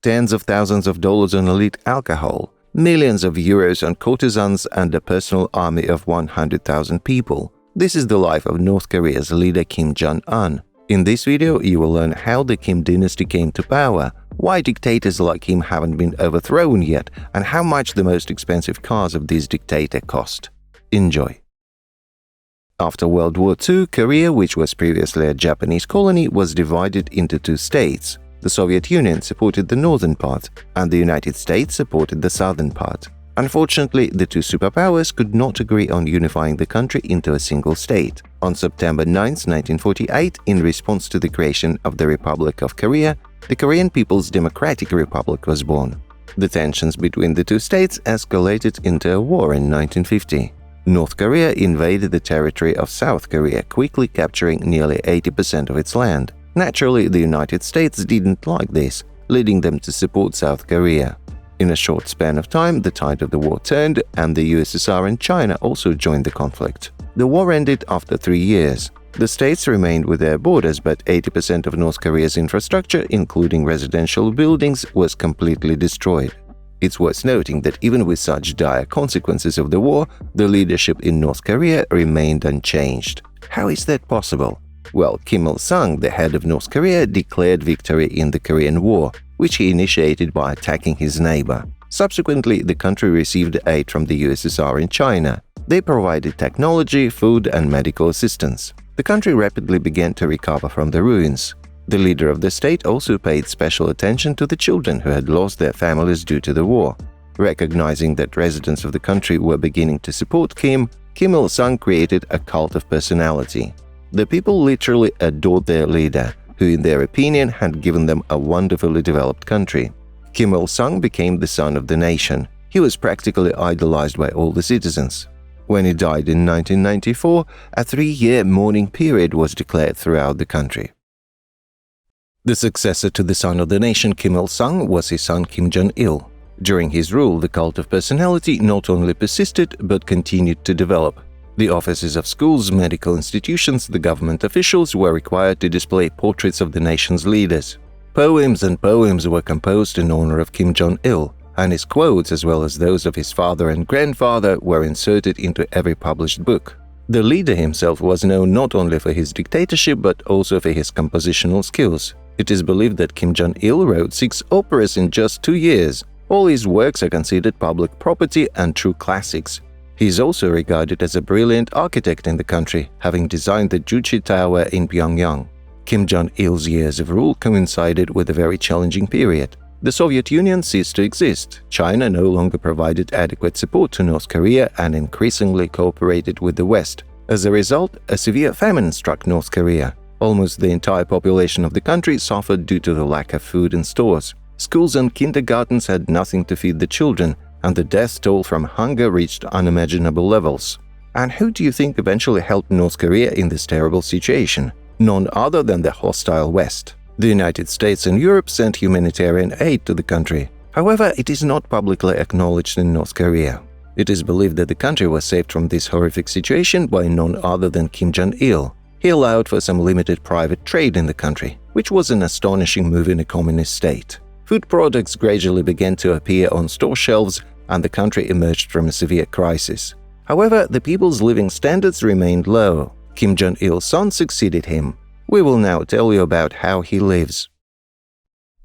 tens of thousands of dollars on elite alcohol, millions of euros on courtesans, and a personal army of 100,000 people. This is the life of North Korea's leader Kim Jong-un. In this video, you will learn how the Kim dynasty came to power, why dictators like him haven't been overthrown yet, and how much the most expensive cars of this dictator cost. Enjoy! After World War II, Korea, which was previously a Japanese colony, was divided into two states. The Soviet Union supported the northern part, and the United States supported the southern part. Unfortunately, the two superpowers could not agree on unifying the country into a single state. On September 9, 1948, in response to the creation of the Republic of Korea, the Korean People's Democratic Republic was born. The tensions between the two states escalated into a war in 1950. North Korea invaded the territory of South Korea, quickly capturing nearly 80% of its land. Naturally, the United States didn't like this, leading them to support South Korea. In a short span of time, the tide of the war turned, and the USSR and China also joined the conflict. The war ended after 3 years. The states remained with their borders, but 80% of North Korea's infrastructure, including residential buildings, was completely destroyed. It's worth noting that even with such dire consequences of the war, the leadership in North Korea remained unchanged. How is that possible? Well, Kim Il-sung, the head of North Korea, declared victory in the Korean War, which he initiated by attacking his neighbor. Subsequently, the country received aid from the USSR and China. They provided technology, food, and medical assistance. The country rapidly began to recover from the ruins. The leader of the state also paid special attention to the children who had lost their families due to the war. Recognizing that residents of the country were beginning to support Kim, Kim Il-sung created a cult of personality. The people literally adored their leader, who in their opinion had given them a wonderfully developed country. Kim Il-sung became the son of the nation. He was practically idolized by all the citizens. When he died in 1994, a 3-year mourning period was declared throughout the country. The successor to the son of the nation Kim Il-sung was his son Kim Jong-il. During his rule, the cult of personality not only persisted but continued to develop. The offices of schools, medical institutions, the government officials were required to display portraits of the nation's leaders. Poems and poems were composed in honor of Kim Jong-il, and his quotes, as well as those of his father and grandfather, were inserted into every published book. The leader himself was known not only for his dictatorship but also for his compositional skills. It is believed that Kim Jong-il wrote 6 operas in just 2 years. All his works are considered public property and true classics. He is also regarded as a brilliant architect in the country, having designed the Juche Tower in Pyongyang. Kim Jong-il's years of rule coincided with a very challenging period. The Soviet Union ceased to exist, China no longer provided adequate support to North Korea and increasingly cooperated with the West. As a result, a severe famine struck North Korea. Almost the entire population of the country suffered due to the lack of food in stores. Schools and kindergartens had nothing to feed the children, and the death toll from hunger reached unimaginable levels. And who do you think eventually helped North Korea in this terrible situation? None other than the hostile West. The United States and Europe sent humanitarian aid to the country. However, it is not publicly acknowledged in North Korea. It is believed that the country was saved from this horrific situation by none other than Kim Jong-il. He allowed for some limited private trade in the country, which was an astonishing move in a communist state. Food products gradually began to appear on store shelves, and the country emerged from a severe crisis. However, the people's living standards remained low. Kim Jong-il's son succeeded him. We will now tell you about how he lives.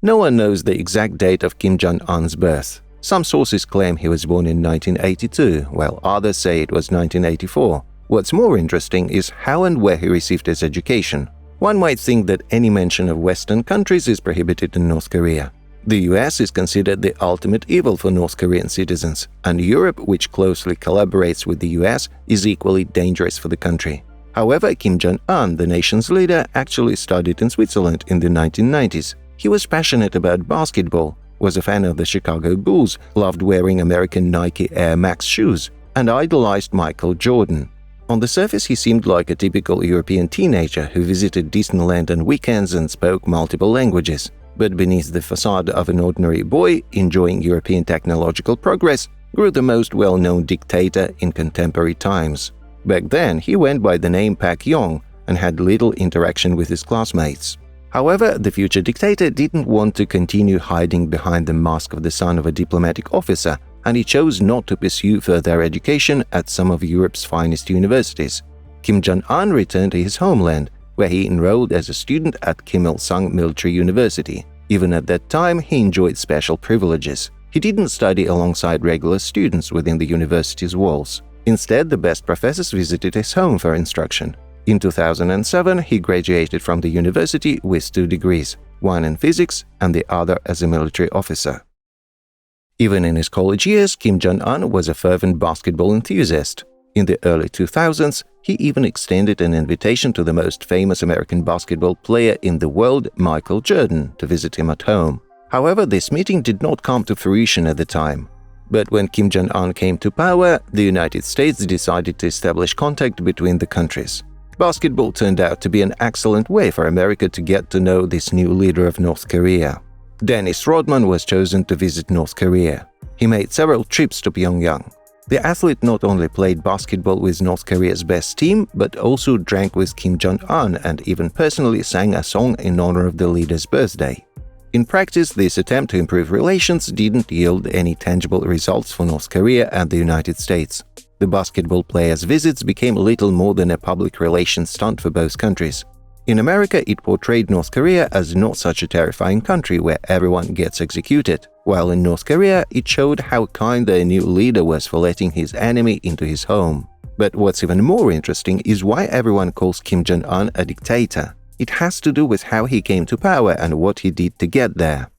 No one knows the exact date of Kim Jong-un's birth. Some sources claim he was born in 1982, while others say it was 1984. What's more interesting is how and where he received his education. One might think that any mention of Western countries is prohibited in North Korea. The US is considered the ultimate evil for North Korean citizens, and Europe, which closely collaborates with the US, is equally dangerous for the country. However, Kim Jong-un, the nation's leader, actually studied in Switzerland in the 1990s. He was passionate about basketball, was a fan of the Chicago Bulls, loved wearing American Nike Air Max shoes, and idolized Michael Jordan. On the surface, he seemed like a typical European teenager who visited Disneyland on weekends and spoke multiple languages. But beneath the facade of an ordinary boy enjoying European technological progress grew the most well-known dictator in contemporary times. Back then, he went by the name Pancake and had little interaction with his classmates. However, the future dictator didn't want to continue hiding behind the mask of the son of a diplomatic officer, and he chose not to pursue further education at some of Europe's finest universities. Kim Jong-un returned to his homeland, where he enrolled as a student at Kim Il-sung Military University. Even at that time, he enjoyed special privileges. He didn't study alongside regular students within the university's walls. Instead, the best professors visited his home for instruction. In 2007, he graduated from the university with 2 degrees, one in physics and the other as a military officer. Even in his college years, Kim Jong-un was a fervent basketball enthusiast. In the early 2000s, he even extended an invitation to the most famous American basketball player in the world, Michael Jordan, to visit him at home. However, this meeting did not come to fruition at the time. But when Kim Jong-un came to power, the United States decided to establish contact between the countries. Basketball turned out to be an excellent way for America to get to know this new leader of North Korea. Dennis Rodman was chosen to visit North Korea. He made several trips to Pyongyang. The athlete not only played basketball with North Korea's best team, but also drank with Kim Jong-un and even personally sang a song in honor of the leader's birthday. In practice, this attempt to improve relations didn't yield any tangible results for North Korea and the United States. The basketball players' visits became little more than a public relations stunt for both countries. In America, it portrayed North Korea as not such a terrifying country where everyone gets executed, while in North Korea, it showed how kind their new leader was for letting his enemy into his home. But what's even more interesting is why everyone calls Kim Jong-un a dictator. It has to do with how he came to power and what he did to get there.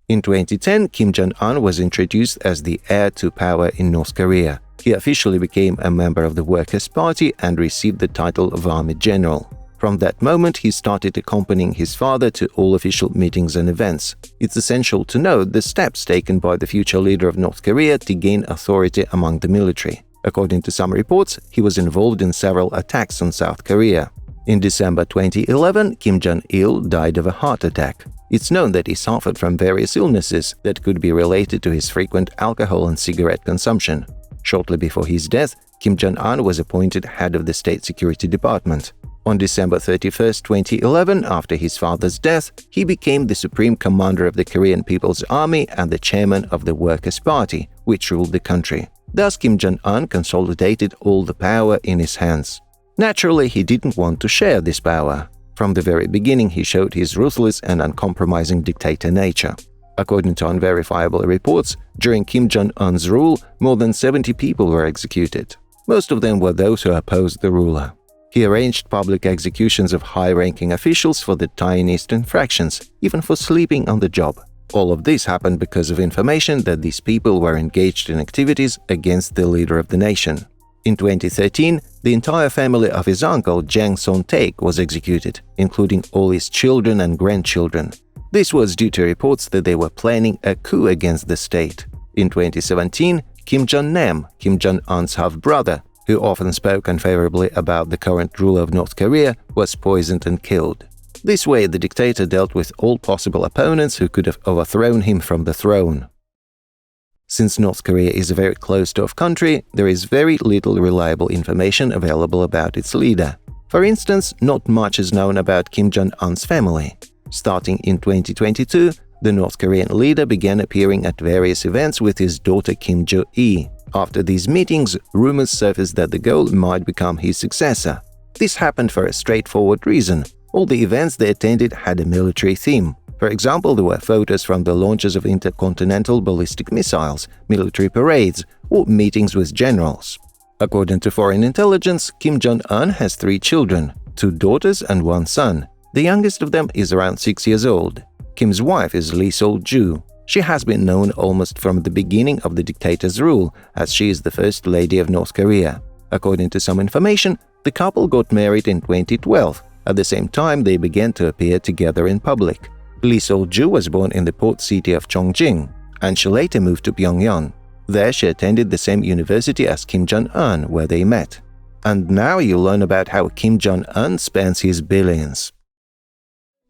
In 2010, Kim Jong-un was introduced as the heir to power in North Korea. He officially became a member of the Workers' Party and received the title of Army General. From that moment, he started accompanying his father to all official meetings and events. It's essential to note the steps taken by the future leader of North Korea to gain authority among the military. According to some reports, he was involved in several attacks on South Korea. In December 2011, Kim Jong-il died of a heart attack. It's known that he suffered from various illnesses that could be related to his frequent alcohol and cigarette consumption. Shortly before his death, Kim Jong-un was appointed head of the State Security Department. On December 31, 2011, after his father's death, he became the supreme commander of the Korean People's Army and the chairman of the Workers' Party, which ruled the country. Thus, Kim Jong-un consolidated all the power in his hands. Naturally, he didn't want to share this power. From the very beginning, he showed his ruthless and uncompromising dictator nature. According to unverifiable reports, during Kim Jong-un's rule, more than 70 people were executed. Most of them were those who opposed the ruler. He arranged public executions of high-ranking officials for the tiniest infractions, even for sleeping on the job. All of this happened because of information that these people were engaged in activities against the leader of the nation. In 2013, the entire family of his uncle, Jang Son-taek, was executed, including all his children and grandchildren. This was due to reports that they were planning a coup against the state. In 2017, Kim Jong-nam, Kim Jong-un's half-brother, who often spoke unfavorably about the current ruler of North Korea, was poisoned and killed. This way, the dictator dealt with all possible opponents who could have overthrown him from the throne. Since North Korea is a very closed-off country, there is very little reliable information available about its leader. For instance, not much is known about Kim Jong-un's family. Starting in 2022, the North Korean leader began appearing at various events with his daughter Kim Jo-e. After these meetings, rumors surfaced that the girl might become his successor. This happened for a straightforward reason. All the events they attended had a military theme. For example, there were photos from the launches of intercontinental ballistic missiles, military parades, or meetings with generals. According to foreign intelligence, Kim Jong-un has 3 children, 2 daughters and 1 son. The youngest of them is around 6 years old. Kim's wife is Lee Sol-ju. She has been known almost from the beginning of the dictator's rule, as she is the first lady of North Korea. According to some information, the couple got married in 2012. At the same time, they began to appear together in public. Lee Sol-ju was born in the port city of Chongqing, and she later moved to Pyongyang. There, she attended the same university as Kim Jong-un, where they met. And now you learn about how Kim Jong-un spends his billions.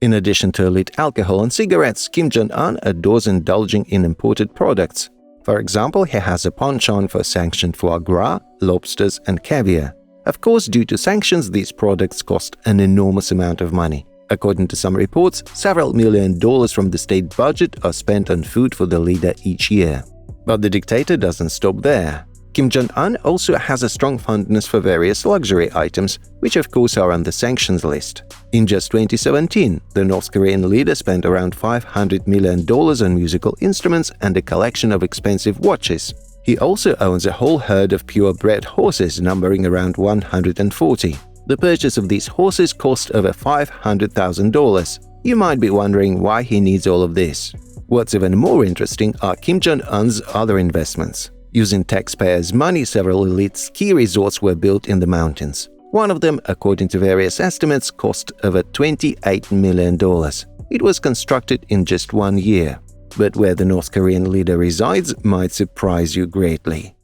In addition to elite alcohol and cigarettes, Kim Jong-un adores indulging in imported products. For example, he has a penchant for sanctioned foie gras, lobsters, and caviar. Of course, due to sanctions, these products cost an enormous amount of money. According to some reports, several $million from the state budget are spent on food for the leader each year. But the dictator doesn't stop there. Kim Jong-un also has a strong fondness for various luxury items, which of course are on the sanctions list. In just 2017, the North Korean leader spent around $500 million on musical instruments and a collection of expensive watches. He also owns a whole herd of purebred horses numbering around 140. The purchase of these horses cost over $500,000. You might be wondering why he needs all of this. What's even more interesting are Kim Jong-un's other investments. Using taxpayers' money, several elite ski resorts were built in the mountains. One of them, according to various estimates, cost over $28 million. It was constructed in just 1 year. But where the North Korean leader resides might surprise you greatly.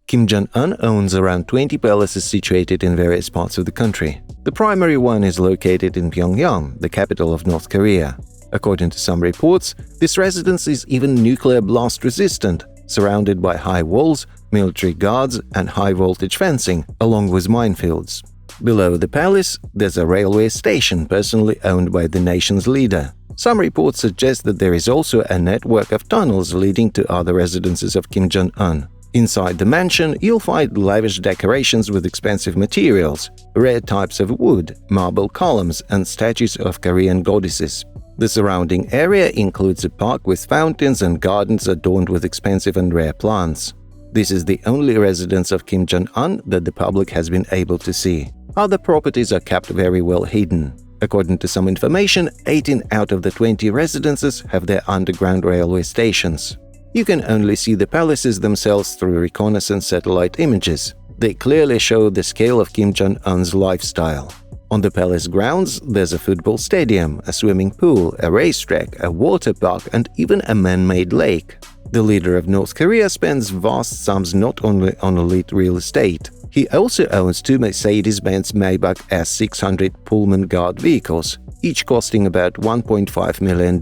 Kim Jong-un owns around 20 palaces situated in various parts of the country. The primary one is located in Pyongyang, the capital of North Korea. According to some reports, this residence is even nuclear blast resistant, surrounded by high walls, military guards, and high-voltage fencing, along with minefields. Below the palace, there's a railway station personally owned by the nation's leader. Some reports suggest that there is also a network of tunnels leading to other residences of Kim Jong-un. Inside the mansion, you'll find lavish decorations with expensive materials, rare types of wood, marble columns, and statues of Korean goddesses. The surrounding area includes a park with fountains and gardens adorned with expensive and rare plants. This is the only residence of Kim Jong-un that the public has been able to see. Other properties are kept very well hidden. According to some information, 18 out of the 20 residences have their underground railway stations. You can only see the palaces themselves through reconnaissance satellite images. They clearly show the scale of Kim Jong-un's lifestyle. On the palace grounds, there's a football stadium, a swimming pool, a racetrack, a water park, and even a man-made lake. The leader of North Korea spends vast sums not only on elite real estate. He also owns 2 Mercedes-Benz Maybach S600 Pullman Guard vehicles, each costing about $1.5 million.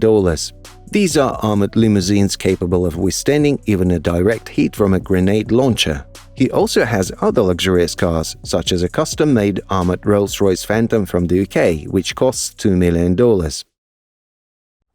These are armored limousines capable of withstanding even a direct hit from a grenade launcher. He also has other luxurious cars, such as a custom-made armored Rolls-Royce Phantom from the UK, which costs $2 million.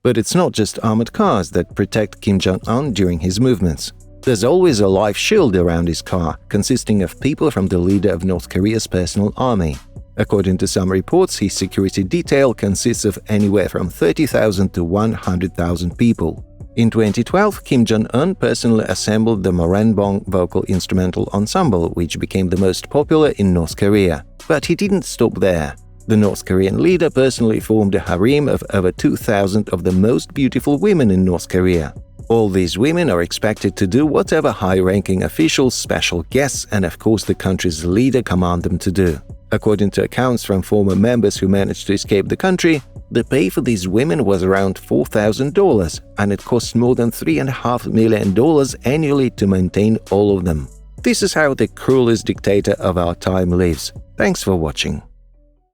But it's not just armored cars that protect Kim Jong-un during his movements. There's always a life shield around his car, consisting of people from the leader of North Korea's personal army. According to some reports, his security detail consists of anywhere from 30,000 to 100,000 people. In 2012, Kim Jong-un personally assembled the Moranbong vocal instrumental ensemble, which became the most popular in North Korea. But he didn't stop there. The North Korean leader personally formed a harem of over 2,000 of the most beautiful women in North Korea. All these women are expected to do whatever high-ranking officials, special guests, and of course the country's leader command them to do. According to accounts from former members who managed to escape the country, the pay for these women was around $4,000, and it cost more than $3.5 million annually to maintain all of them. This is how the cruelest dictator of our time lives. Thanks for watching.